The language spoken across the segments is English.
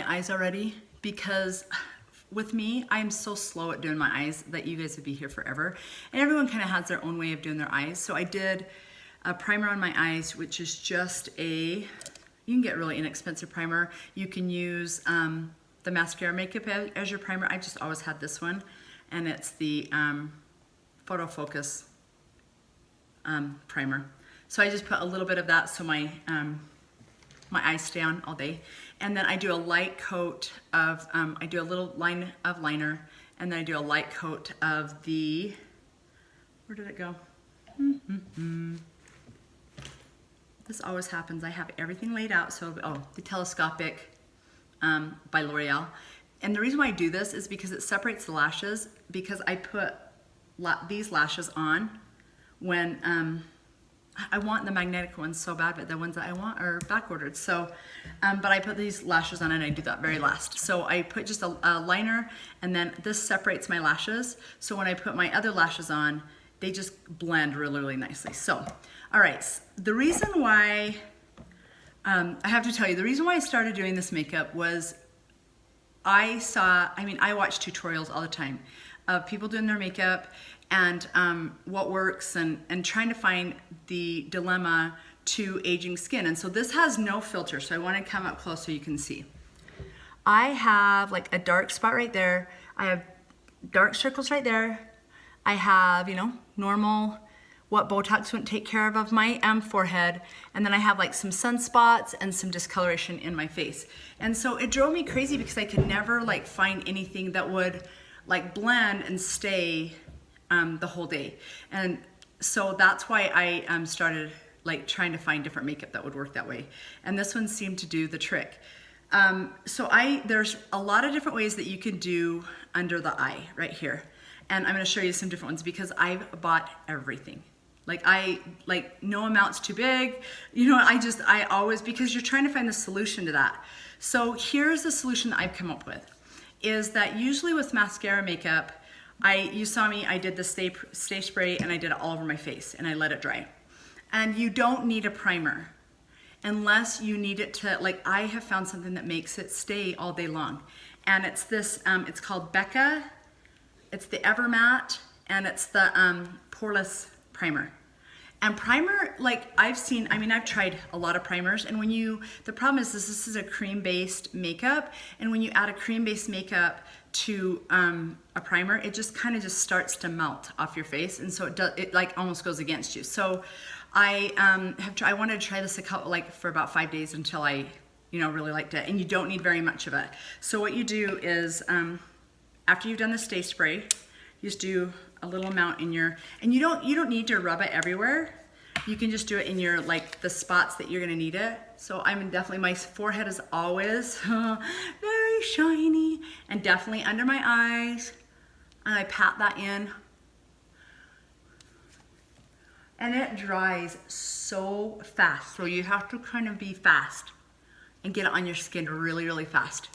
my eyes already because with me, I'm so slow at doing my eyes that you guys would be here forever. And everyone kind of has their own way of doing their eyes. So I did a primer on my eyes, which is just you can get really inexpensive primer. You can use the Maskcara Makeup as your primer. I just always had this one, and it's the Photo Focus primer. So I just put a little bit of that so my eyes stay on all day. And then I do a light coat of, I do a little line of liner, and then I do a light coat of the, where did it go? This always happens. I have everything laid out. So, the Telescopic by L'Oreal. And the reason why I do this is because it separates the lashes, because I put these lashes on when, I want the magnetic ones so bad, but the ones that I want are back ordered. So, but I put these lashes on and I do that very last. So I put just a liner, and then this separates my lashes. So when I put my other lashes on, they just blend really, really nicely. So, all right, the reason why, I have to tell you, the reason why I started doing this makeup was I watch tutorials all the time of people doing their makeup and what works, and trying to find the dilemma to aging skin. And so this has no filter, so I want to come up close so you can see. I have like a dark spot right there. I have dark circles right there. I have, normal, what Botox wouldn't take care of my forehead. And then I have like some sunspots and some discoloration in my face. And so it drove me crazy because I could never like find anything that would like blend and stay the whole day. And so that's why I started like trying to find different makeup that would work that way. And this one seemed to do the trick. There's a lot of different ways that you can do under the eye right here. And I'm gonna show you some different ones because I've bought everything. No amount's too big. I always, because you're trying to find the solution to that. So here's the solution that I've come up with, is that usually with mascara makeup, you saw me, I did the stay spray and I did it all over my face and I let it dry. And you don't need a primer unless you need it to, I have found something that makes it stay all day long. And it's this, it's called Becca, it's the Evermatte, and it's the poreless primer. And primer, I've tried a lot of primers, and the problem is this is a cream-based makeup, and when you add a cream-based makeup to a primer, it just kind of just starts to melt off your face, and so it almost goes against you. So I wanted to try this for about 5 days until I really liked it, and you don't need very much of it. So what you do is after you've done the stay spray, you just do a little amount in your, and you don't need to rub it everywhere. You can just do it in your the spots that you're gonna need it. So my forehead is always very shiny, and definitely under my eyes, and I pat that in. And it dries so fast, so you have to kind of be fast and get it on your skin really, really fast.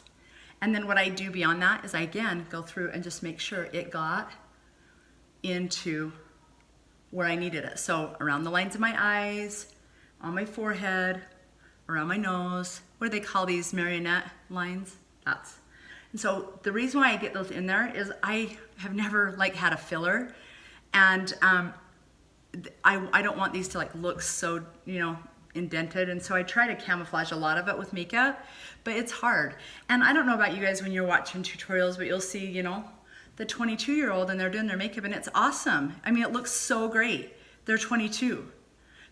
And then what I do beyond that is I again go through and just make sure it got into where I needed it. So around the lines of my eyes, on my forehead, around my nose. What do they call these, marionette lines? And so the reason why I get those in there is I have never had a filler, and I don't want these to look so indented, and so I try to camouflage a lot of it with makeup, but it's hard. And I don't know about you guys when you're watching tutorials, but you'll see the 22-year-old and they're doing their makeup and it's awesome. It looks so great. They're 22.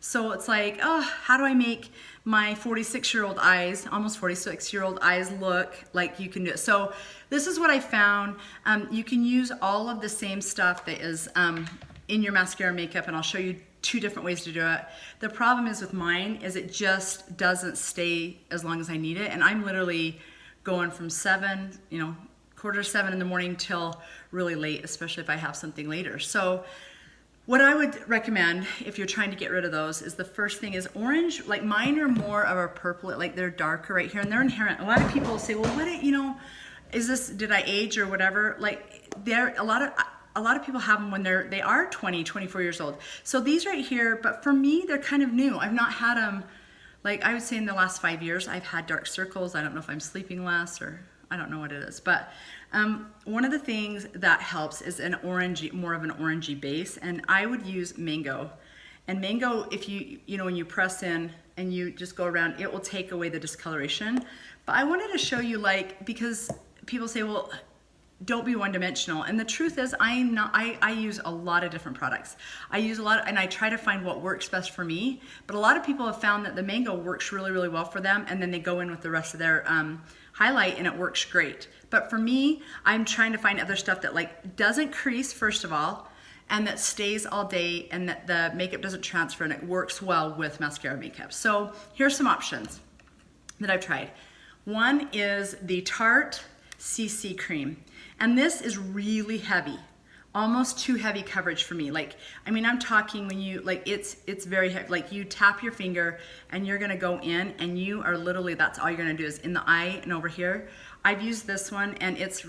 So it's how do I make my 46-year-old eyes, almost 46-year-old eyes look like you can do it? So this is what I found. You can use all of the same stuff that is in your mascara makeup, and I'll show you 2 different ways to do it. The problem is with mine is it just doesn't stay as long as I need it, and I'm literally going from 7, 6:45 in the morning till really late, especially if I have something later. So what I would recommend if you're trying to get rid of those is the first thing is orange. Mine are more of a purple, they're darker right here, and they're inherent. A lot of people say, well, did I age or whatever? A lot of people have them when they are 20, 24 years old. So these right here, but for me, they're kind of new. I've not had them like I would say in the last 5 years, I've had dark circles. I don't know if I'm sleeping less or I don't know what it is, but one of the things that helps is an orangey, more of an orangey base, and I would use mango. And mango, if you know, when you press in and you just go around, it will take away the discoloration. But I wanted to show you, like, because people say, well, don't be one-dimensional, and the truth is I use a lot of different products. I use a lot, and I try to find what works best for me, but a lot of people have found that the mango works really, really well for them, and then they go in with the rest of their highlight and it works great. But for me, I'm trying to find other stuff that like doesn't crease, first of all, and that stays all day, and that the makeup doesn't transfer, and it works well with mascara makeup. So here's some options that I've tried. One is the Tarte CC cream. And this is really heavy, almost too heavy coverage for me. Like, I mean, I'm talking when you, like, it's very heavy. Like, you tap your finger and you're gonna go in, and you are literally, that's all you're gonna do is in the eye and over here. I've used this one, and it's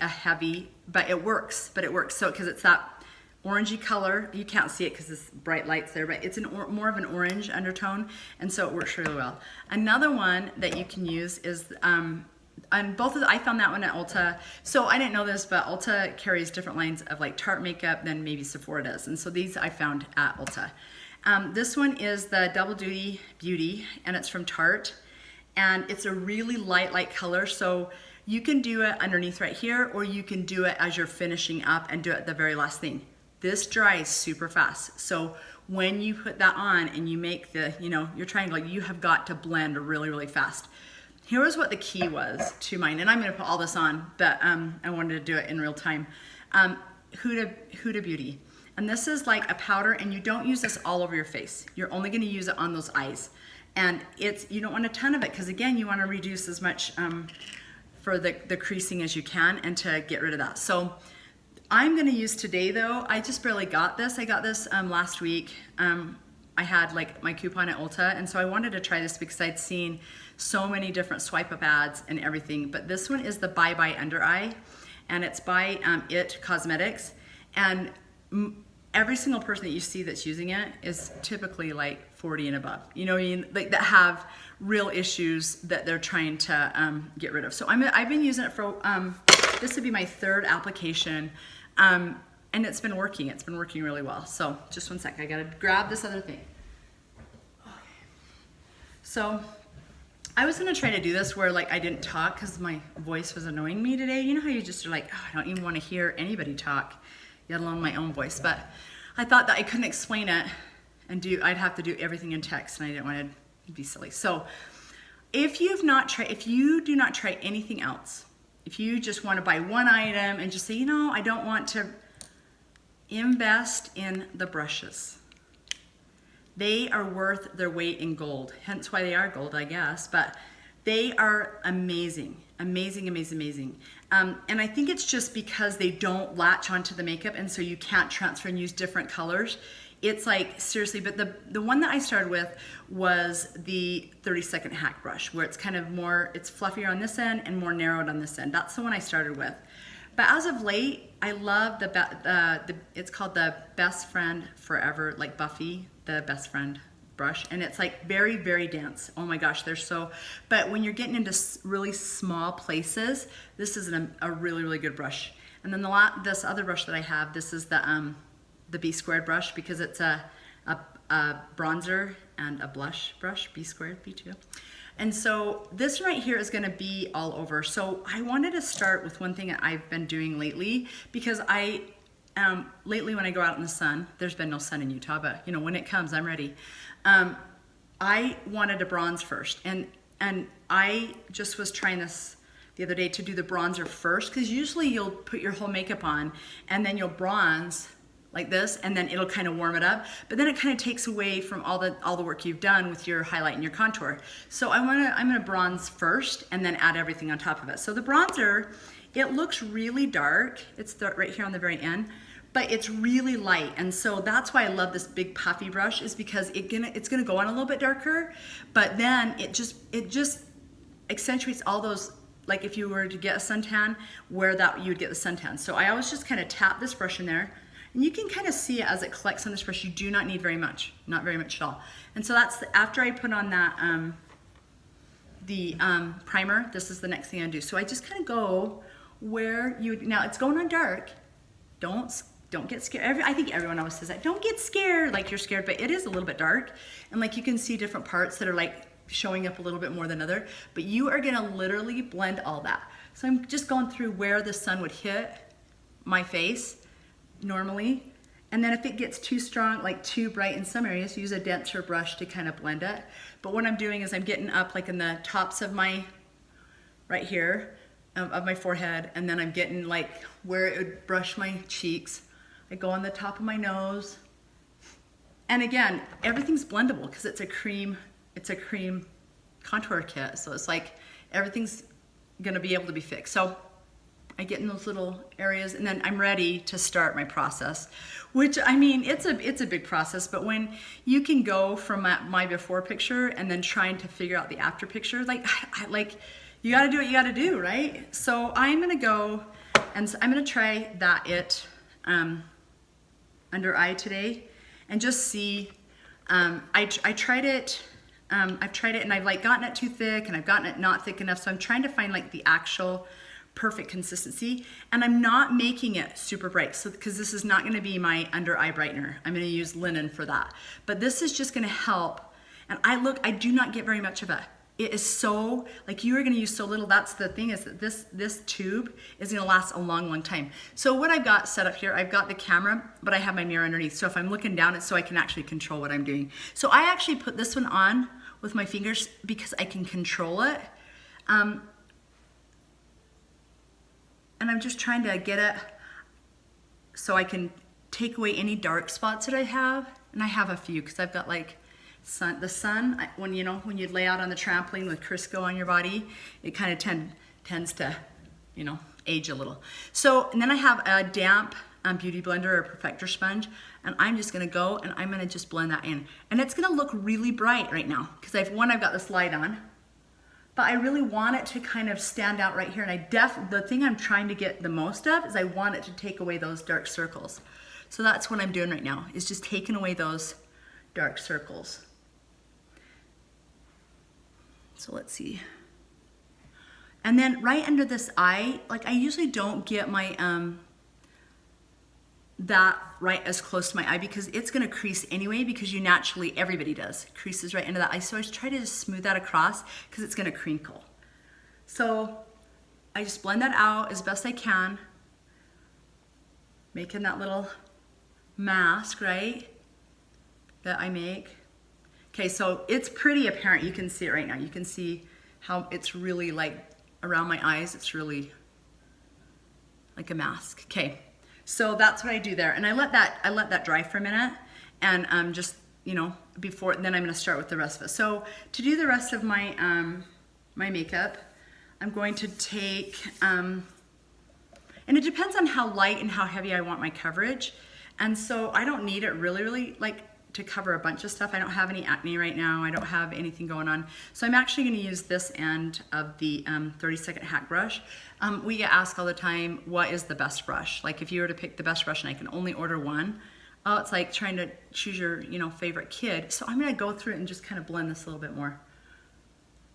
a heavy, but it works, So, because it's that orangey color, you can't see it because this bright light's there, but it's more of an orange undertone, and so it works really well. Another one that you can use is, and both of I found that one at Ulta. So I didn't know this, but Ulta carries different lines of like Tarte makeup than maybe Sephora does. And so these I found at Ulta. This one is the Double Duty Beauty, and it's from Tarte. And it's a really light color. So you can do it underneath right here, or you can do it as you're finishing up and do it the very last thing. This dries super fast. So when you put that on and you make the, you know, your triangle, you have got to blend really, really fast. Here was what the key was to mine, and I'm going to put all this on, but I wanted to do it in real time. Huda Beauty, and this is like a powder, and you don't use this all over your face. You're only going to use it on those eyes, and you don't want a ton of it because again, you want to reduce as much for the creasing as you can, and to get rid of that. So I'm going to use today though. I just barely got this. I got this last week. I had like my coupon at Ulta, and so I wanted to try this because I'd seen so many different swipe up ads and everything. But this one is the Bye Bye Under Eye, and it's by It Cosmetics, and every single person that you see that's using it is typically like 40 and above, you know what I mean, like that have real issues that they're trying to get rid of. So I've been using it for this would be my third application, and it's been working really well. So just one sec, I gotta grab this other thing. Okay. So I was gonna try to do this where like I didn't talk because my voice was annoying me today. You know how you just are like, oh, I don't even want to hear anybody talk, let alone my own voice. But I thought that I couldn't explain it and I'd have to do everything in text, and I didn't want to be silly. So if you do not try anything else, if you just want to buy one item and just say, you know, I don't want to invest in the brushes. They are worth their weight in gold, hence why they are gold, I guess, but they are amazing, amazing, amazing, amazing. And I think it's just because they don't latch onto the makeup, and so you can't transfer and use different colors. It's like, seriously, but the one that I started with was the 30-second hack brush, where it's kind of more, it's fluffier on this end and more narrowed on this end. That's the one I started with. But as of late, I love it's called the Best Friend Forever, like Buffy, the Best Friend brush. And it's like very, very dense. Oh my gosh, they're so, but when you're getting into really small places, this is a really, really good brush. And then this other brush that I have, this is the B squared brush, because it's a bronzer and a blush brush, B squared, B2. And so this right here is gonna be all over. So I wanted to start with one thing that I've been doing lately, because lately when I go out in the sun, there's been no sun in Utah, but you know, when it comes, I'm ready. I wanted to bronze first, and I just was trying this the other day to do the bronzer first, because usually you'll put your whole makeup on and then you'll bronze like this, and then it'll kind of warm it up, but then it kind of takes away from all the work you've done with your highlight and your contour. So I'm gonna bronze first and then add everything on top of it. So the bronzer, it looks really dark. It's right here on the very end, but it's really light, and so that's why I love this big puffy brush, is because it's gonna go on a little bit darker, but then it just accentuates all those, like if you were to get a suntan, where you would get the suntan. So I always just kind of tap this brush in there, And you can kind of see it as it collects on this brush. You do not need very much, not very much at all. And so that's after I put on that primer, this is the next thing I do. So I just kind of go where you, now it's going on dark. Don't get scared. I think everyone always says that. Don't get scared like you're scared, but it is a little bit dark. And like you can see different parts that are like showing up a little bit more than other, but you are gonna literally blend all that. So I'm just going through where the sun would hit my face normally. And then if it gets too strong, like too bright in some areas, use a denser brush to kind of blend it. But what I'm doing is I'm getting up like in the tops of my, right here, of my forehead, and then I'm getting like where it would brush my cheeks. I go on the top of my nose. And again, everything's blendable because it's a cream contour kit. So it's like everything's gonna be able to be fixed. So I get in those little areas and then I'm ready to start my process, which I mean, it's a big process, but when you can go from my before picture and then trying to figure out the after picture, like you gotta do what you gotta do, right? So I'm gonna go and I'm gonna try that under eye today and just see. I tried it. I've tried it and I've like gotten it too thick and I've gotten it not thick enough. So I'm trying to find like the actual perfect consistency, and I'm not making it super bright. So because this is not going to be my under eye brightener, I'm going to use linen for that. But this is just going to help. And I do not get very much of it. It is so, like you are going to use so little. That's the thing, is that this tube is going to last a long time. So what I've got set up here, I've got the camera, but I have my mirror underneath. So if I'm looking down, it's so I can actually control what I'm doing. So I actually put this one on with my fingers because I can control it. And I'm just trying to get it so I can take away any dark spots that I have. And I have a few because I've got like the sun, when you lay out on the trampoline with Crisco on your body, it kind of tends to, age a little. So, and then I have a damp beauty blender or perfector sponge, and I'm just gonna go and I'm gonna just blend that in. And it's gonna look really bright right now because I've got this light on, but I really want it to kind of stand out right here. And the thing I'm trying to get the most of is I want it to take away those dark circles. So that's what I'm doing right now, is just taking away those dark circles. So let's see. And then right under this eye, like I usually don't get my, that right as close to my eye because it's gonna crease anyway, because everybody does, creases right into that eye. So I just try to just smooth that across because it's gonna crinkle. So I just blend that out as best I can, making that little mask, right, that I make. Okay, so it's pretty apparent. You can see it right now. You can see how it's really like around my eyes. It's really like a mask. Okay, so that's what I do there, and I let that dry for a minute, and just before then I'm going to start with the rest of it. So to do the rest of my my makeup, I'm going to take and it depends on how light and how heavy I want my coverage, and so I don't need it really like to cover a bunch of stuff. I don't have any acne right now. I don't have anything going on. So I'm actually gonna use this end of the 30-second hack brush. We get asked all the time, what is the best brush? Like if you were to pick the best brush and I can only order one, oh, it's like trying to choose your favorite kid. So I'm gonna go through it and just kind of blend this a little bit more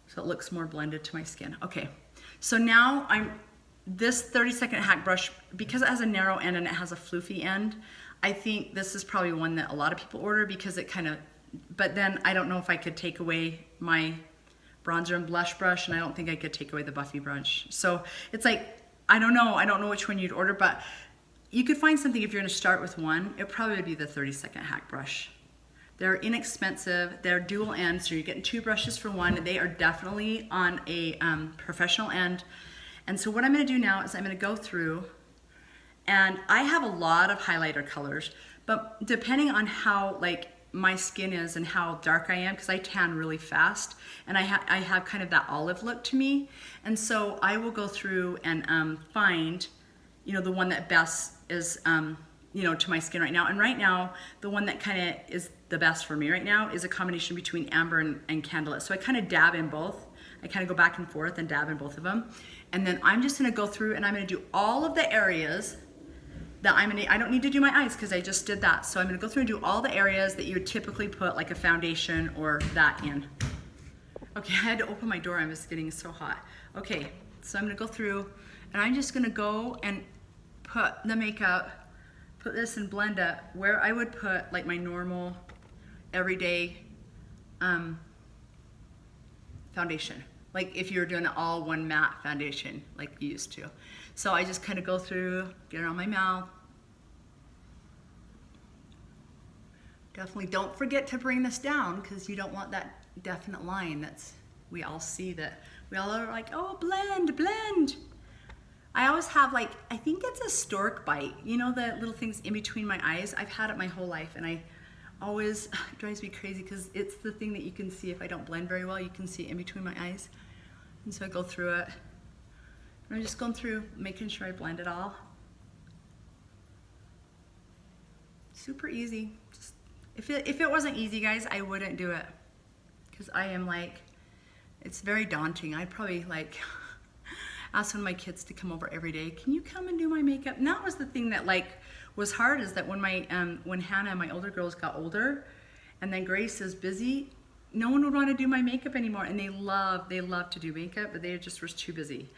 so it looks more blended to my skin. Okay, so now this 30-second hack brush, because it has a narrow end and it has a floofy end, I think this is probably one that a lot of people order because it but then I don't know if I could take away my bronzer and blush brush, and I don't think I could take away the Buffy brush. So it's like, I don't know which one you'd order, but you could find something. If you're gonna start with one, it probably would be the 30-second hack brush. They're inexpensive, they're dual ends, so you're getting two brushes for one. They are definitely on a professional end. And so what I'm gonna do now is I'm gonna go through, and I have a lot of highlighter colors, but depending on how like my skin is and how dark I am, because I tan really fast, and I have kind of that olive look to me, and so I will go through and find, the one that best is, to my skin right now. And right now, the one that kind of is the best for me right now is a combination between amber and candlelit. So I kind of dab in both. I kind of go back and forth and dab in both of them, and then I'm just gonna go through and I'm gonna do all of the areas that I don't need to do my eyes because I just did that. So I'm gonna go through and do all the areas that you would typically put like a foundation or that in. Okay, I had to open my door, I was getting so hot. Okay, so I'm gonna go through and I'm just gonna go and put the makeup, put this and blend it where I would put like my normal everyday foundation. Like if you're doing all one matte foundation like you used to. So I just kind of go through, get it on my mouth. Definitely don't forget to bring this down because you don't want that definite line that's, we all see that. We all are like, oh, blend, blend. I always have like, I think it's a stork bite. You know the little things in between my eyes? I've had it my whole life and it drives me crazy because it's the thing that you can see if I don't blend very well, you can see it in between my eyes. And so I go through it. And I'm just going through, making sure I blend it all. Super easy. Just, if it wasn't easy, guys, I wouldn't do it. Because I am like, it's very daunting. I'd probably like ask one of my kids to come over every day. Can you come and do my makeup? And that was the thing that like was hard, is that when my when Hannah and my older girls got older, and then Grace is busy, no one would want to do my makeup anymore. And they love to do makeup, but they just were too busy.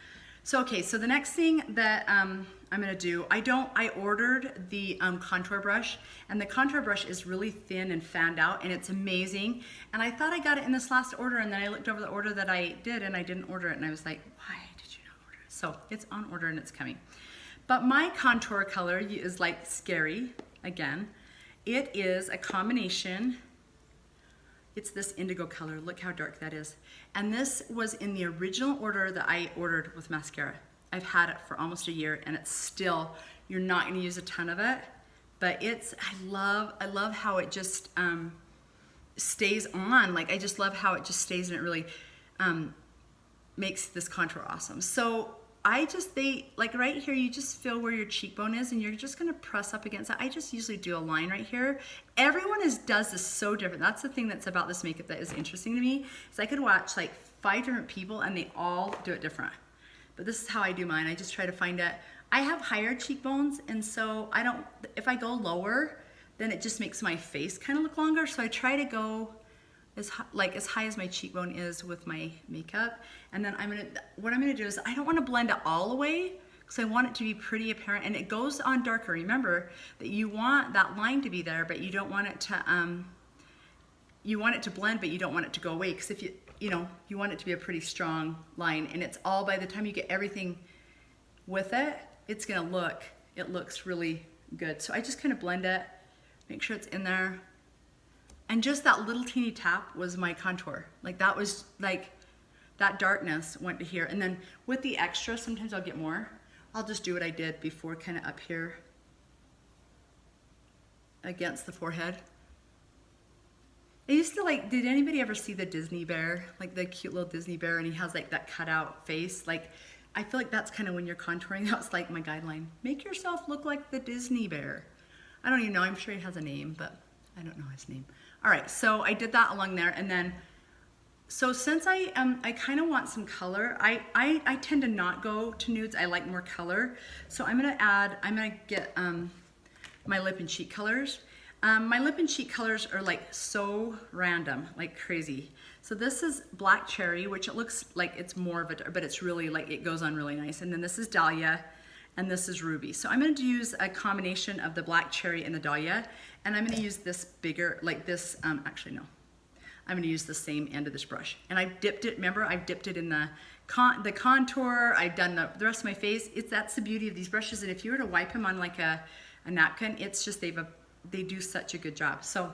So okay, so the next thing that I'm gonna do, I ordered the contour brush, and the contour brush is really thin and fanned out, and it's amazing. And I thought I got it in this last order, and then I looked over the order that I did, and I didn't order it, and I was like, why did you not order it? So it's on order and it's coming. But my contour color is like scary, again. It is a combination. It's this indigo color. Look how dark that is. And this was in the original order that I ordered with mascara. I've had it for almost a year and it's still, you're not gonna use a ton of it, but it's, I love how it just stays on. Like I just love how it just stays, and it really makes this contour awesome. So like right here, you just feel where your cheekbone is and you're just gonna press up against it. I just usually do a line right here. Everyone does this so different. That's the thing that's about this makeup that is interesting to me, is I could watch like 5 different people and they all do it different. But this is how I do mine. I just try to find it. I have higher cheekbones, and so if I go lower, then it just makes my face kind of look longer. So I try to go as high as my cheekbone is with my makeup. And then what I'm gonna do is, I don't wanna blend it all the way because I want it to be pretty apparent, and it goes on darker. Remember that you want that line to be there, but you don't want it to, you want it to blend, but you don't want it to go away, because if you want it to be a pretty strong line, and it's all, by the time you get everything with it, it's gonna look, it looks really good. So I just kind of blend it, make sure it's in there. And just that little teeny tap was my contour. Like that was like, that darkness went to here. And then with the extra, sometimes I'll get more. I'll just do what I did before, kind of up here against the forehead. I used to like, did anybody ever see the Disney bear? Like the cute little Disney bear, and he has like that cutout face. Like, I feel like that's kind of when you're contouring, that's like my guideline. Make yourself look like the Disney bear. I don't even know, I'm sure he has a name, but I don't know his name. All right, so I did that along there, and then, so since I kind of want some color, I tend to not go to nudes. I like more color. So I'm gonna get my lip and cheek colors. My lip and cheek colors are like so random, like crazy. So this is Black Cherry, which it looks like it's more of a, but it's really like, it goes on really nice. And then this is Dahlia, and this is Ruby. So I'm going to use a combination of the Black Cherry and the Dahlia, and I'm going to use this bigger, like this, actually no. I'm going to use the same end of this brush. And I've dipped it, remember, I've dipped it in the contour, I've done the rest of my face. That's the beauty of these brushes, and if you were to wipe them on like a napkin, it's just, they do such a good job. So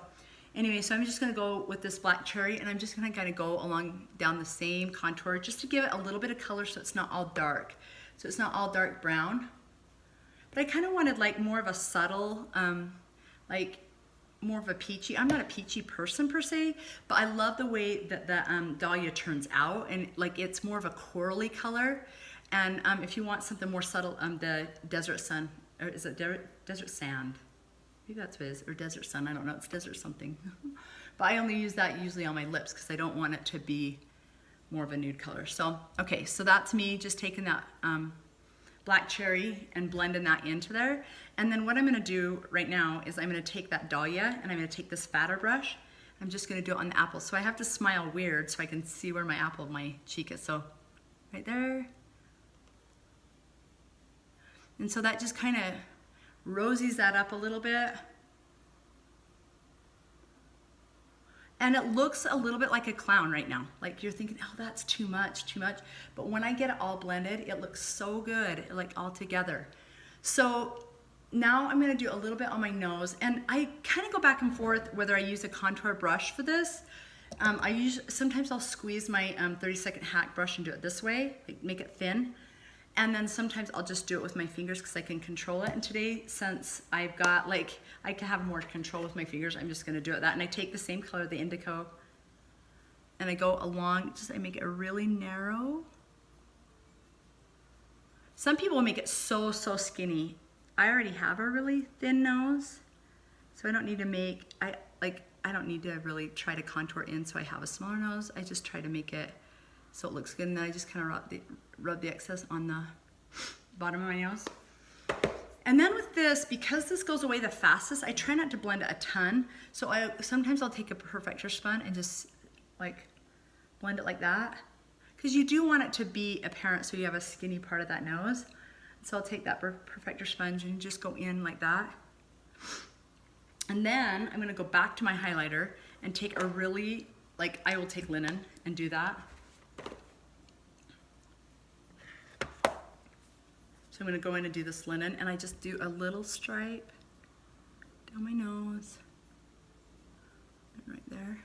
anyway, so I'm just gonna go with this Black Cherry, and I'm just gonna kind of go along down the same contour just to give it a little bit of color so it's not all dark. So it's not all dark brown. But I kind of wanted like more of a subtle, like more of a peachy. I'm not a peachy person per se, but I love the way that the Dahlia turns out, and like it's more of a corally color. And if you want something more subtle, the Desert Sun, or is it Desert Sand? Maybe that's what it is, or Desert Sun, I don't know, it's Desert something. But I only use that usually on my lips because I don't want it to be more of a nude color. So, okay, so that's me just taking that black cherry and blending that into there. And then what I'm gonna do right now is I'm gonna take that Dahlia and I'm gonna take this fatter brush. I'm just gonna do it on the apple. So I have to smile weird so I can see where my apple of my cheek is. So right there. And so that just kind of rosies that up a little bit. And it looks a little bit like a clown right now. Like you're thinking, oh, that's too much, too much. But when I get it all blended, it looks so good, like all together. So now I'm gonna do a little bit on my nose, and I kind of go back and forth whether I use a contour brush for this. Sometimes I'll squeeze my 30-second hack brush and do it this way, like make it thin. And then sometimes I'll just do it with my fingers because I can control it. And today, since I've got I can have more control with my fingers, I'm just gonna do it that. And I take the same color, the indigo, and I go along, I make it really narrow. Some people make it so skinny. I already have a really thin nose, so I don't need to I don't need to really try to contour in so I have a smaller nose. I just try to make it so it looks good, and then I just kind of rub the excess on the bottom of my nose. And then with this, because this goes away the fastest, I try not to blend it a ton. So sometimes I'll take a perfector sponge and just like blend it like that. Because you do want it to be apparent so you have a skinny part of that nose. So I'll take that perfector sponge and just go in like that. And then I'm gonna go back to my highlighter and take a really, I will take linen and do that. So I'm gonna go in and do this linen, and I just do a little stripe down my nose, right there.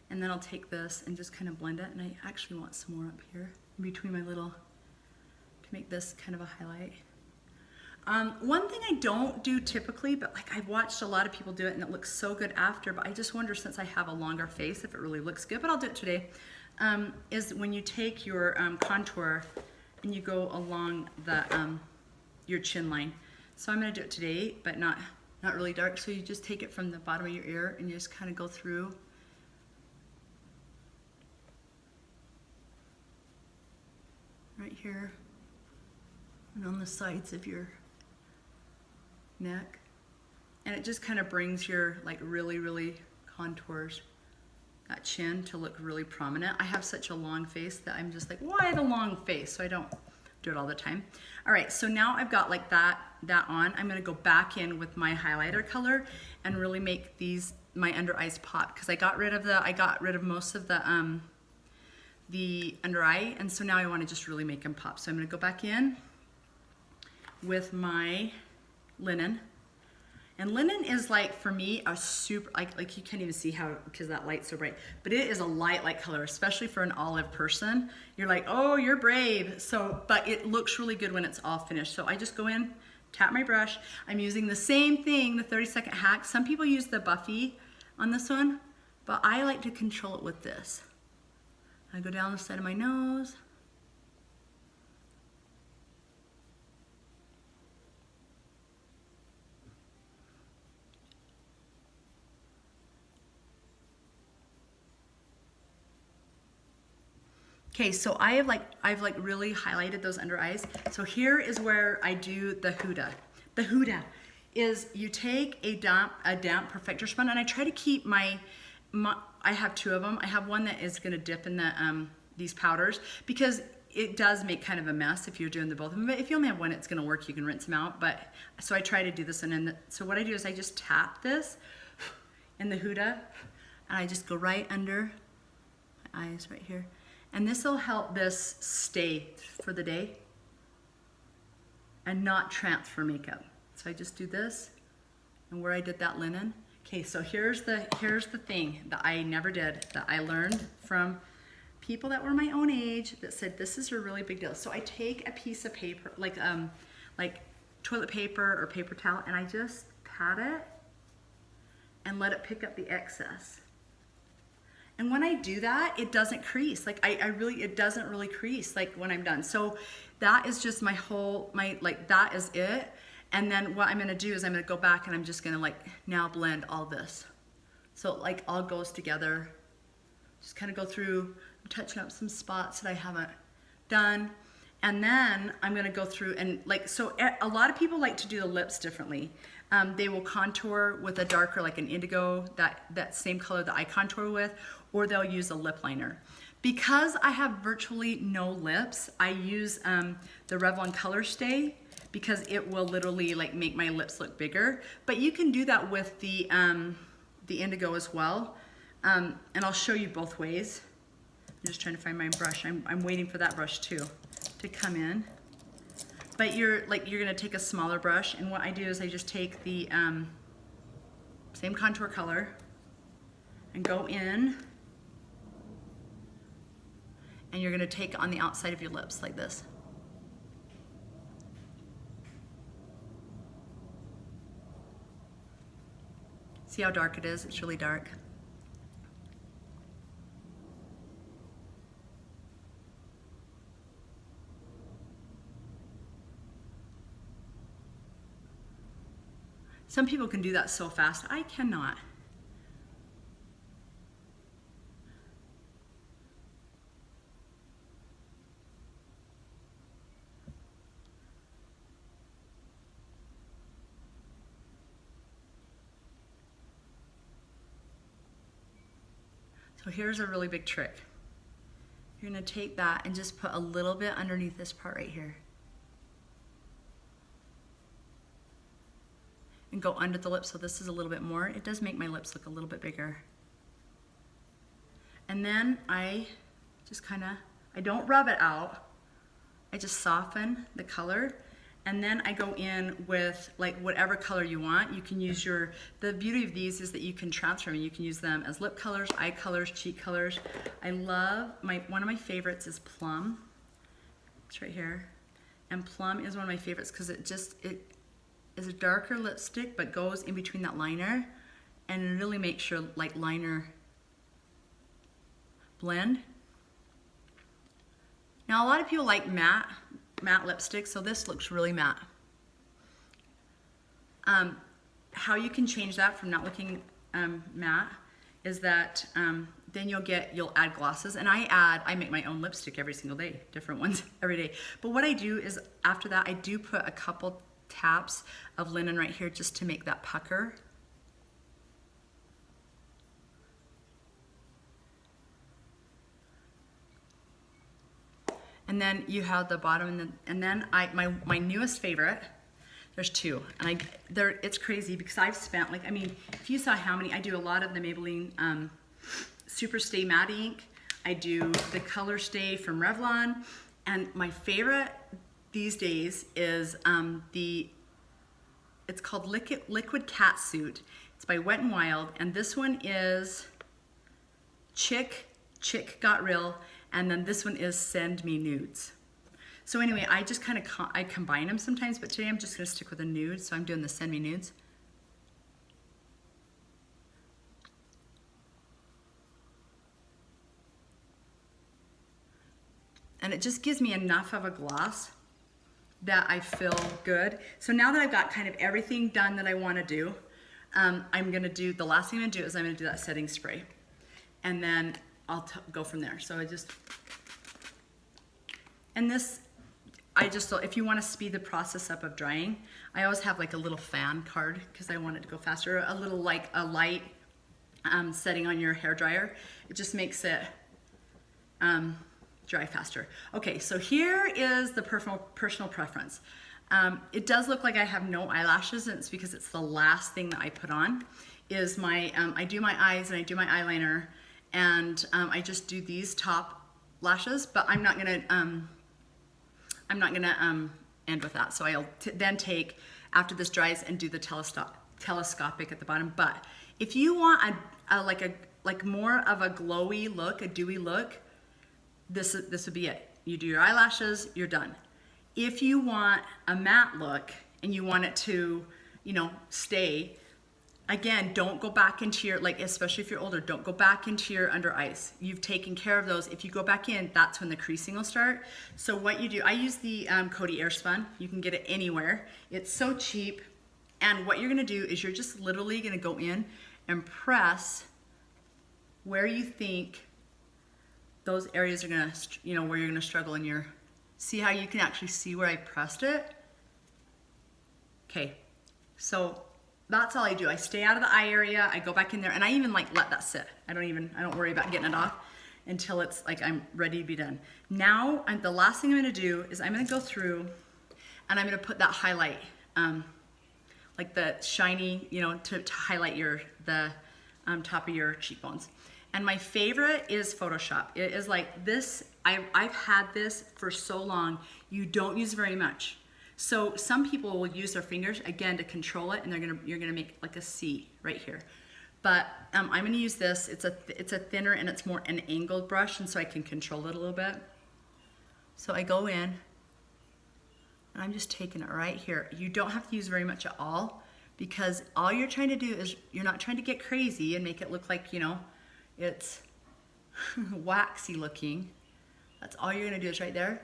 And then I'll take this and just kind of blend it, and I actually want some more up here in between my little, to make this kind of a highlight. One thing I don't do typically, but I've watched a lot of people do it and it looks so good after, but I just wonder, since I have a longer face, if it really looks good, but I'll do it today, is when you take your contour and you go along the your chin line. So I'm gonna do it today, but not really dark. So you just take it from the bottom of your ear and you just kind of go through. Right here and on the sides of your neck. And it just kind of brings your really contours that chin to look really prominent. I have such a long face that I'm just like, why the long face? So I don't do it all the time. All right, so now I've got that on. I'm gonna go back in with my highlighter color and really make my under eyes pop, because I got rid of most of the under eye, and so now I want to just really make them pop. So I'm gonna go back in with my linen. And linen is for me a super, like you can't even see how, because that light's so bright, but it is a light color, especially for an olive person. You're like, oh, you're brave. So, but it looks really good when it's all finished. So I just go in, tap my brush. I'm using the same thing, the 30-second hack. Some people use the Buffy on this one, but I like to control it with this. I go down the side of my nose. Okay, so I've really highlighted those under eyes. So here is where I do the Huda. The Huda is you take a damp perfector sponge, and I try to keep I have two of them. I have one that is gonna dip in the these powders, because it does make kind of a mess if you're doing the both of them. But if you only have one, it's gonna work, you can rinse them out. But so I try to do this, and then so what I do is I just tap this in the Huda, and I just go right under my eyes right here. And this will help this stay for the day and not transfer makeup. So I just do this, and where I did that linen. Okay, so here's the thing that I never did, that I learned from people that were my own age that said this is a really big deal. So I take a piece of paper, like toilet paper or paper towel, and I just pat it and let it pick up the excess. And when I do that, it doesn't crease. It doesn't really crease when I'm done. So that is just that is it. And then what I'm gonna do is I'm gonna go back and I'm just gonna now blend all this. So it all goes together. Just kind of go through, I'm touching up some spots that I haven't done. And then I'm gonna go through and so a lot of people like to do the lips differently. They will contour with a darker, like an indigo, that same color that I contour with, or they'll use a lip liner. Because I have virtually no lips, I use the Revlon Color Stay, because it will literally like make my lips look bigger. But you can do that with the indigo as well. And I'll show you both ways. I'm just trying to find my brush. I'm waiting for that brush too to come in. But you're gonna take a smaller brush, and what I do is I just take the same contour color and go in, and you're gonna take on the outside of your lips like this. See how dark it is? It's really dark. Some people can do that so fast. I cannot. So here's a really big trick. You're gonna take that and just put a little bit underneath this part right here. And go under the lips, so this is a little bit more. It does make my lips look a little bit bigger. And then I just I don't rub it out. I just soften the color. And then I go in with like whatever color you want. You can use the beauty of these is that you can transfer them. You can use them as lip colors, eye colors, cheek colors. I love, one of my favorites is Plum. It's right here. And Plum is one of my favorites because it is a darker lipstick but goes in between that liner and really makes your like liner blend. Now a lot of people like matte lipstick, so this looks really matte. How you can change that from not looking matte is that then you'll add glosses, and I make my own lipstick every single day, different ones every day. But what I do is after that I do put a couple taps of linen right here just to make that pucker. And then you have the bottom, and then my newest favorite. There's two, and it's crazy because I've spent like, I mean, if you saw how many, I do a lot of the Maybelline Super Stay Matte Ink. I do the Color Stay from Revlon, and my favorite these days is it's called Liquid Catsuit. It's by Wet n Wild, and this one is Chick Got Real, and then this one is Send Me Nudes. So anyway, I just I combine them sometimes, but today I'm just gonna stick with a nude, so I'm doing the Send Me Nudes. And it just gives me enough of a gloss that I feel good. So now that I've got kind of everything done that I wanna do, I'm gonna do, the last thing I'm gonna do is I'm gonna do that setting spray. And then I'll go from there. So if you wanna speed the process up of drying, I always have like a little fan card because I want it to go faster, a little like a light setting on your hair dryer. It just makes it dry faster. Okay, so here is the personal preference. It does look like I have no eyelashes, and it's because it's the last thing that I put on. Is I do my eyes and I do my eyeliner, and I just do these top lashes, but I'm not gonna end with that. So I'll then take, after this dries, and do the telescopic at the bottom. But if you want like more of a glowy look, a dewy look, this would be it. You do your eyelashes, you're done. If you want a matte look and you want it to, stay, again, don't go back into your, especially if you're older, don't go back into your under eyes. You've taken care of those. If you go back in, that's when the creasing will start. So what you do, I use the Coty Airspun. You can get it anywhere. It's so cheap. And what you're gonna do is you're just literally gonna go in and press where you think those areas are gonna, where you're gonna struggle in your See how you can actually see where I pressed it? Okay, so that's all I do. I stay out of the eye area, I go back in there, and I even like let that sit. I don't worry about getting it off until it's like I'm ready to be done. Now, the last thing I'm gonna do is I'm gonna go through and I'm gonna put that highlight, like the shiny, you know, to highlight the top of your cheekbones. And my favorite is Photoshop. It is like this, I've had this for so long, you don't use very much. So some people will use their fingers, again, to control it, and you're gonna make like a C right here. But I'm gonna use this, it's a thinner and it's more an angled brush, and so I can control it a little bit. So I go in, and I'm just taking it right here. You don't have to use very much at all, because all you're trying to do is, you're not trying to get crazy and make it look like, you know, it's waxy looking. That's all you're gonna do is right there.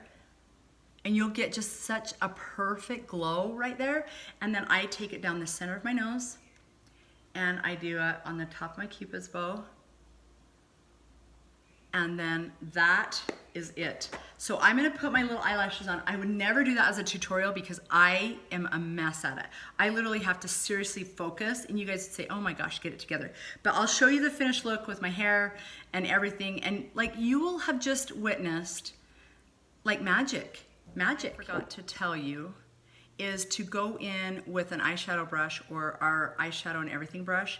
And you'll get just such a perfect glow right there. And then I take it down the center of my nose, and I do it on the top of my Cupid's bow. And then that is it. So I'm gonna put my little eyelashes on. I would never do that as a tutorial because I am a mess at it. I literally have to seriously focus, and you guys would say, oh my gosh, get it together. But I'll show you the finished look with my hair and everything, and like you will have just witnessed like magic. Magic. I forgot to tell you is to go in with an eyeshadow brush or our eyeshadow and everything brush,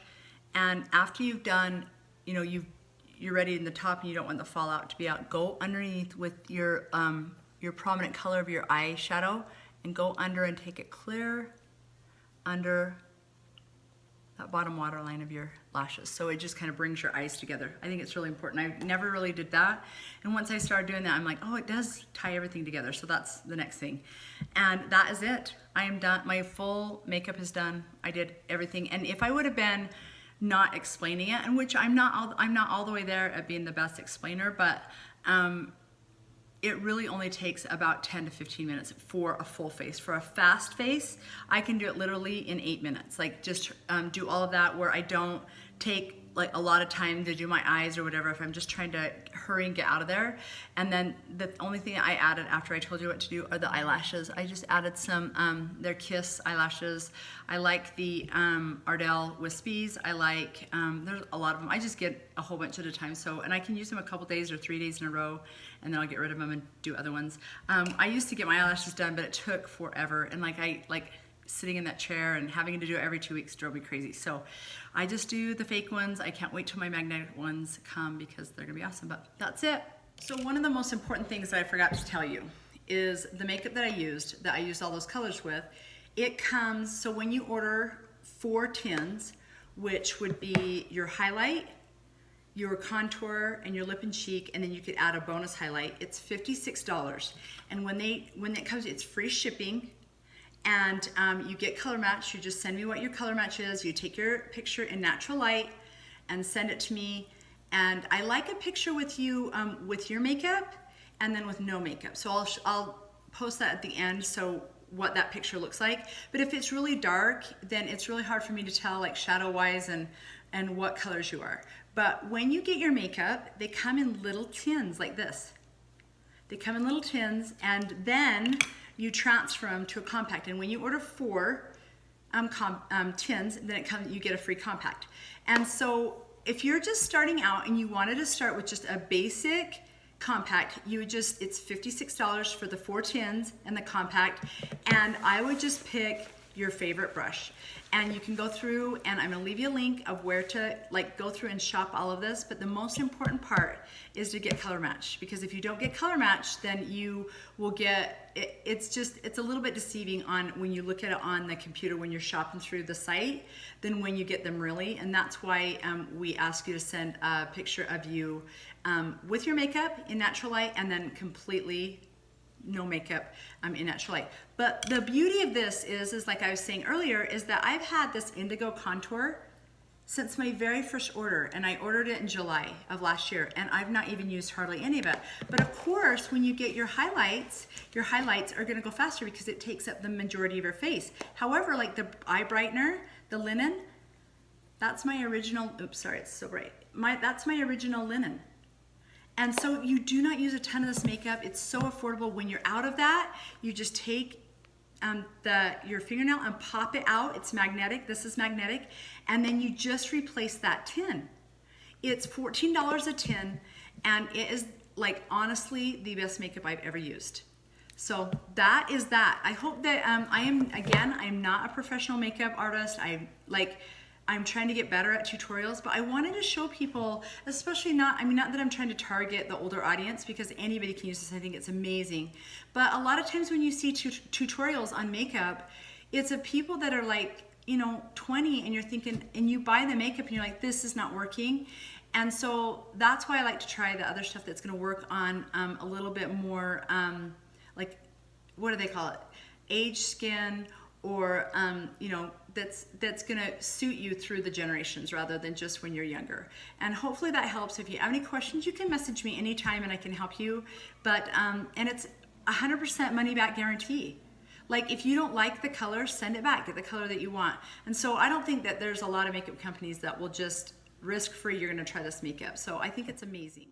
and after you've done, you know, you're ready in the top and you don't want the fallout to be out, go underneath with your prominent color of your eyeshadow and go under and take it clear under that bottom waterline of your lashes. So it just kind of brings your eyes together. I think it's really important. I never really did that. And once I started doing that, I'm like, oh, it does tie everything together. So that's the next thing. And that is it. I am done. My full makeup is done. I did everything. And if I would have been not explaining it, and which I'm not all the way there at being the best explainer, but it really only takes about 10 to 15 minutes for a full face. For a fast face, I can do it literally in 8 minutes. Like just do all of that where I don't take like a lot of time to do my eyes or whatever if I'm just trying to hurry and get out of there. And then the only thing I added after I told you what to do are the eyelashes. I just added some, their Kiss eyelashes. I like the Ardell Wispies. I like, there's a lot of them. I just get a whole bunch at a time. So, and I can use them a couple days or 3 days in a row, and then I'll get rid of them and do other ones. I used to get my eyelashes done, but it took forever. And like sitting in that chair and having to do it every 2 weeks drove me crazy. So I just do the fake ones. I can't wait till my magnetic ones come because they're gonna be awesome, but that's it. So one of the most important things that I forgot to tell you is the makeup that I used all those colors with. It comes, so when you order 4 tins, which would be your highlight, your contour, and your lip and cheek, and then you could add a bonus highlight, it's $56. And when it comes, it's free shipping. And you get color match. You just send me what your color match is. You take your picture in natural light and send it to me. And I like a picture with you with your makeup and then with no makeup. So I'll post that at the end, so what that picture looks like. But if it's really dark, then it's really hard for me to tell like shadow wise and what colors you are. But when you get your makeup, they come in little tins like this. They come in little tins, and then you transfer them to a compact. And when you order 4 tins, then you get a free compact. And so if you're just starting out and you wanted to start with just a basic compact, it's $56 for the 4 tins and the compact. And I would just pick your favorite brush. And you can go through, and I'm gonna leave you a link of where to like go through and shop all of this, but the most important part is to get color match, because if you don't get color match, then you will get, it's a little bit deceiving on when you look at it on the computer when you're shopping through the site than when you get them really. And that's why we ask you to send a picture of you with your makeup in natural light and then completely no makeup in natural light. But the beauty of this is like I was saying earlier, is that I've had this indigo contour since my very first order, and I ordered it in July of last year, and I've not even used hardly any of it. But of course, when you get your highlights are gonna go faster because it takes up the majority of your face. However, like the eye brightener, the linen, that's my original, oops, sorry, it's so bright. That's my original linen. And so you do not use a ton of this makeup. It's so affordable. When you're out of that, you just take your fingernail and pop it out. It's magnetic. This is magnetic. And then you just replace that tin. It's $14 a tin, and it is like honestly the best makeup I've ever used. So that is that. I hope that I'm not a professional makeup artist. I'm trying to get better at tutorials, but I wanted to show people, especially not that I'm trying to target the older audience, because anybody can use this. I think it's amazing. But a lot of times when you see tutorials on makeup, it's of people that are like, 20, and you're thinking, and you buy the makeup and you're like, this is not working. And so that's why I like to try the other stuff that's gonna work on a little bit more, like, what do they call it? Age skin, or that's gonna suit you through the generations rather than just when you're younger. And hopefully that helps. If you have any questions, you can message me anytime and I can help you. But and it's 100% money back guarantee. Like, if you don't like the color, send it back, get the color that you want. And so I don't think that there's a lot of makeup companies that will just risk free, you're gonna try this makeup. So I think it's amazing.